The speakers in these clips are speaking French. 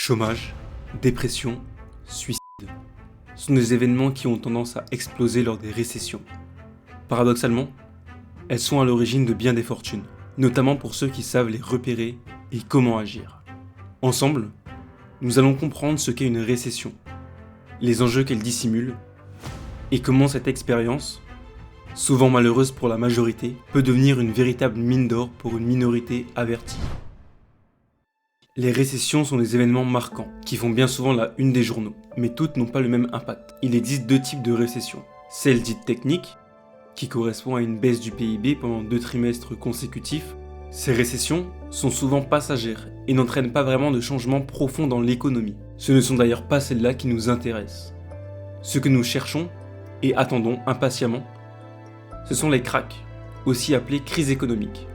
Chômage, dépression, suicide sont des événements qui ont tendance à exploser lors des récessions. Paradoxalement, elles sont à l'origine de bien des fortunes, notamment pour ceux qui savent les repérer et comment agir. Ensemble, nous allons comprendre ce qu'est une récession, les enjeux qu'elle dissimule, et comment cette expérience, souvent malheureuse pour la majorité, peut devenir une véritable mine d'or pour une minorité avertie. Les récessions sont des événements marquants, qui font bien souvent la une des journaux, mais toutes n'ont pas le même impact. Il existe deux types de récessions. Celle dite technique, qui correspond à une baisse du PIB pendant 2 trimestres consécutifs. Ces récessions sont souvent passagères et n'entraînent pas vraiment de changement profond dans l'économie. Ce ne sont d'ailleurs pas celles-là qui nous intéressent. Ce que nous cherchons et attendons impatiemment, ce sont les cracks, aussi appelées crises économiques.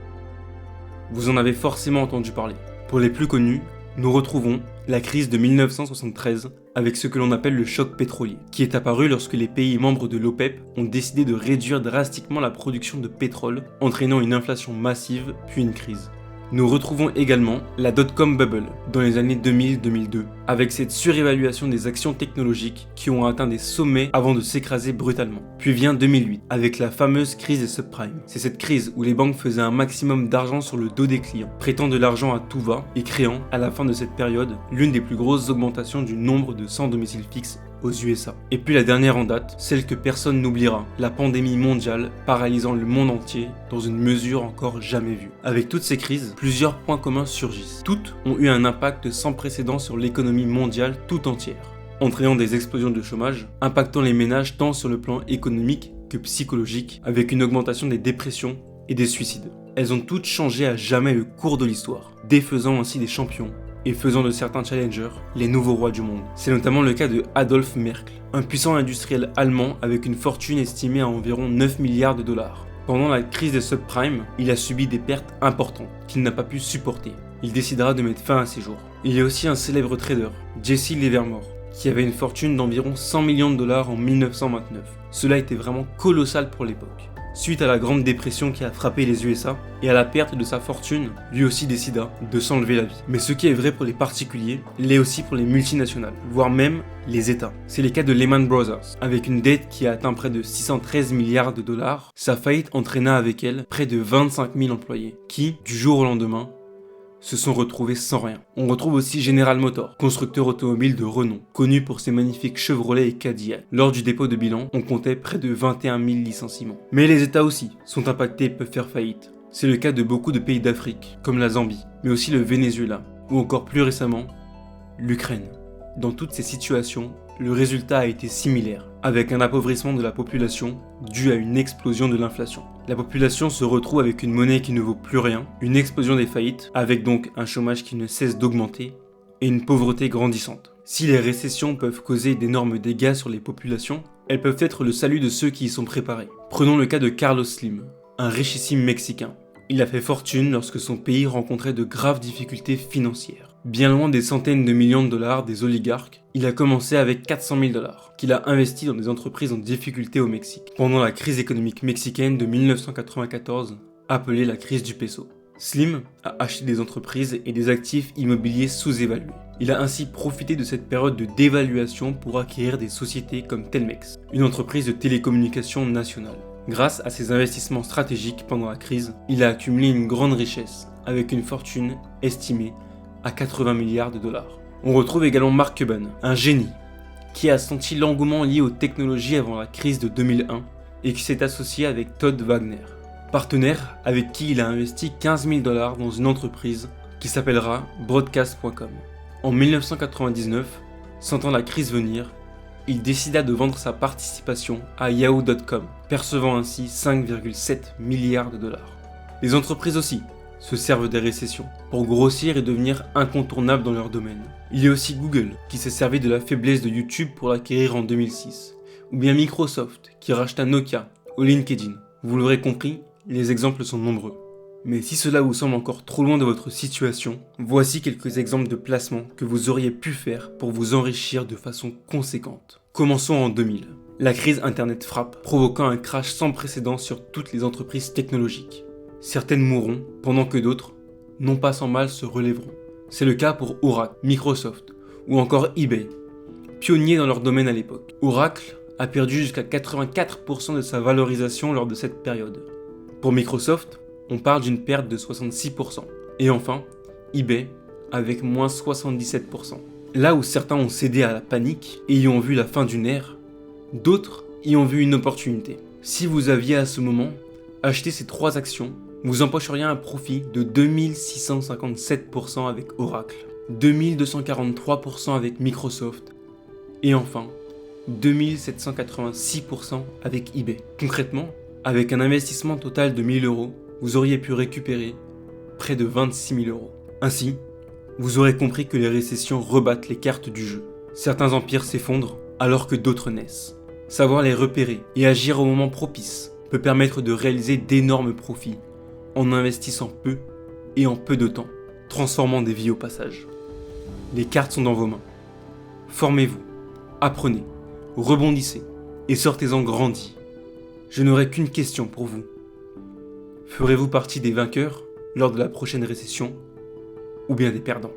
Vous en avez forcément entendu parler. Pour les plus connus, nous retrouvons la crise de 1973 avec ce que l'on appelle le choc pétrolier, qui est apparu lorsque les pays membres de l'OPEP ont décidé de réduire drastiquement la production de pétrole, entraînant une inflation massive puis une crise. Nous retrouvons également la dot-com bubble dans les années 2000-2002, avec cette surévaluation des actions technologiques qui ont atteint des sommets avant de s'écraser brutalement. Puis vient 2008, avec la fameuse crise des subprimes. C'est cette crise où les banques faisaient un maximum d'argent sur le dos des clients, prêtant de l'argent à tout va et créant, à la fin de cette période, l'une des plus grosses augmentations du nombre de sans domicile fixe aux USA. Et puis la dernière en date, celle que personne n'oubliera, la pandémie mondiale paralysant le monde entier dans une mesure encore jamais vue. Avec toutes ces crises, plusieurs points communs surgissent. Toutes ont eu un impact sans précédent sur l'économie mondiale tout entière, entraînant des explosions de chômage, impactant les ménages tant sur le plan économique que psychologique, avec une augmentation des dépressions et des suicides. Elles ont toutes changé à jamais le cours de l'histoire, défaisant ainsi des champions et faisant de certains challengers les nouveaux rois du monde. C'est notamment le cas de Adolf Merckx, un puissant industriel allemand avec une fortune estimée à environ 9 milliards de dollars. Pendant la crise des subprimes, il a subi des pertes importantes qu'il n'a pas pu supporter. Il décidera de mettre fin à ses jours. Il y a aussi un célèbre trader, Jesse Livermore, qui avait une fortune d'environ 100 millions de dollars en 1929. Cela était vraiment colossal pour l'époque. Suite à la Grande Dépression qui a frappé les USA et à la perte de sa fortune, lui aussi décida de s'enlever la vie. Mais ce qui est vrai pour les particuliers, l'est aussi pour les multinationales, voire même les États. C'est le cas de Lehman Brothers, avec une dette qui a atteint près de 613 milliards de dollars. Sa faillite entraîna avec elle près de 25 000 employés, qui, du jour au lendemain, se sont retrouvés sans rien. On retrouve aussi General Motors, constructeur automobile de renom, connu pour ses magnifiques Chevrolet et Cadillac. Lors du dépôt de bilan, on comptait près de 21 000 licenciements. Mais les États aussi sont impactés et peuvent faire faillite. C'est le cas de beaucoup de pays d'Afrique, comme la Zambie, mais aussi le Venezuela, ou encore plus récemment, l'Ukraine. Dans toutes ces situations, le résultat a été similaire, avec un appauvrissement de la population dû à une explosion de l'inflation. La population se retrouve avec une monnaie qui ne vaut plus rien, une explosion des faillites, avec donc un chômage qui ne cesse d'augmenter, et une pauvreté grandissante. Si les récessions peuvent causer d'énormes dégâts sur les populations, elles peuvent être le salut de ceux qui y sont préparés. Prenons le cas de Carlos Slim, un richissime Mexicain. Il a fait fortune lorsque son pays rencontrait de graves difficultés financières. Bien loin des centaines de millions de dollars des oligarques, il a commencé avec 400 000 dollars, qu'il a investi dans des entreprises en difficulté au Mexique, pendant la crise économique mexicaine de 1994, appelée la crise du peso. Slim a acheté des entreprises et des actifs immobiliers sous-évalués. Il a ainsi profité de cette période de dévaluation pour acquérir des sociétés comme Telmex, une entreprise de télécommunications nationale. Grâce à ses investissements stratégiques pendant la crise, il a accumulé une grande richesse, avec une fortune estimée à 80 milliards de dollars. On retrouve également Mark Cuban, un génie, qui a senti l'engouement lié aux technologies avant la crise de 2001 et qui s'est associé avec Todd Wagner, partenaire avec qui il a investi 15 000 dollars dans une entreprise qui s'appellera Broadcast.com. En 1999, sentant la crise venir, il décida de vendre sa participation à Yahoo.com, percevant ainsi 5,7 milliards de dollars. Les entreprises aussi se servent des récessions pour grossir et devenir incontournables dans leur domaine. Il y a aussi Google qui s'est servi de la faiblesse de YouTube pour l'acquérir en 2006, ou bien Microsoft qui racheta Nokia ou LinkedIn. Vous l'aurez compris, les exemples sont nombreux. Mais si cela vous semble encore trop loin de votre situation, voici quelques exemples de placements que vous auriez pu faire pour vous enrichir de façon conséquente. Commençons en 2000. La crise Internet frappe, provoquant un crash sans précédent sur toutes les entreprises technologiques. Certaines mourront, pendant que d'autres, non pas sans mal, se relèveront. C'est le cas pour Oracle, Microsoft ou encore eBay, pionniers dans leur domaine à l'époque. Oracle a perdu jusqu'à 84% de sa valorisation lors de cette période. Pour Microsoft, on parle d'une perte de 66%. Et enfin, eBay avec moins 77%. Là où certains ont cédé à la panique et y ont vu la fin d'une ère, d'autres y ont vu une opportunité. Si vous aviez à ce moment acheté ces 3 actions, vous empocheriez un profit de 2657% avec Oracle, 2243% avec Microsoft et enfin 2786% avec eBay. Concrètement, avec un investissement total de 1000 €, vous auriez pu récupérer près de 26 000 €. Ainsi, vous aurez compris que les récessions rebattent les cartes du jeu. Certains empires s'effondrent alors que d'autres naissent. Savoir les repérer et agir au moment propice peut permettre de réaliser d'énormes profits en investissant peu et en peu de temps, transformant des vies au passage. Les cartes sont dans vos mains. Formez-vous, apprenez, rebondissez et sortez-en grandis. Je n'aurai qu'une question pour vous. Ferez-vous partie des vainqueurs lors de la prochaine récession ou bien des perdants ?